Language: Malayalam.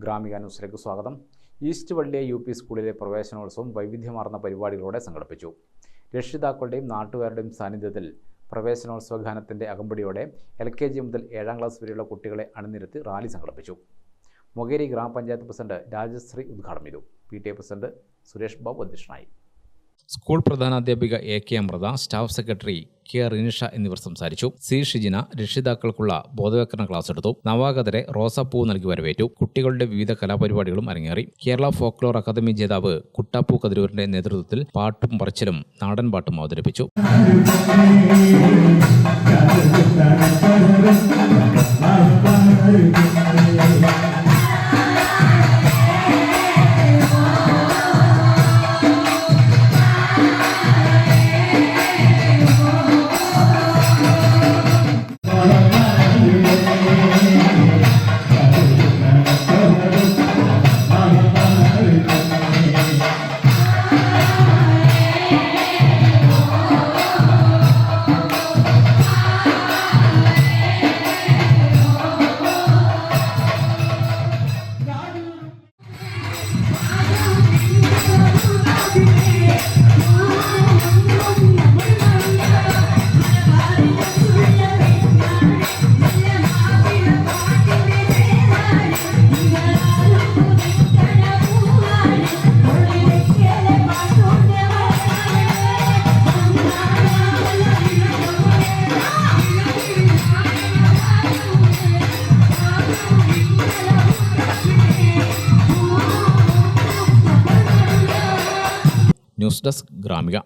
ഗ്രാമിക ന്യൂസിലേക്ക് സ്വാഗതം. ഈസ്റ്റ് വള്ളിയ UP സ്കൂളിലെ പ്രവേശനോത്സവം വൈവിധ്യമാർന്ന പരിപാടികളോടെ സംഘടിപ്പിച്ചു. രക്ഷിതാക്കളുടെയും നാട്ടുകാരുടെയും സാന്നിധ്യത്തിൽ പ്രവേശനോത്സവ ഗാനത്തിൻ്റെ അകമ്പടിയോടെ LKG മുതൽ 7ാം ക്ലാസ് വരെയുള്ള കുട്ടികളെ അണിനിരത്തി റാലി സംഘടിപ്പിച്ചു. മൊകേരി ഗ്രാമപഞ്ചായത്ത് പ്രസിഡന്റ് രാജശ്രീ ഉദ്ഘാടനം ചെയ്തു. PTA പ്രസിഡന്റ് സുരേഷ് ബാബു അധ്യക്ഷനായി. സ്കൂൾ പ്രധാനാധ്യാപിക AK Amrita, staff secretary K Rinisha എന്നിവർ സംസാരിച്ചു. C ഷിജിന രക്ഷിതാക്കൾക്കുള്ള ബോധവൽക്കരണ ക്ലാസ് എടുത്തു. നവാഗതരെ റോസാപ്പൂ നൽകി വരവേറ്റു. കുട്ടികളുടെ വിവിധ കലാപരിപാടികളും അരങ്ങേറി. കേരള ഫോക്ലോർ അക്കാദമി ജേതാവ് കുട്ടാപ്പൂ കതിരൂരിന്റെ നേതൃത്വത്തിൽ പാട്ടും പറച്ചിലും നാടൻ പാട്ടും അവതരിപ്പിച്ചു. News desk Gramika.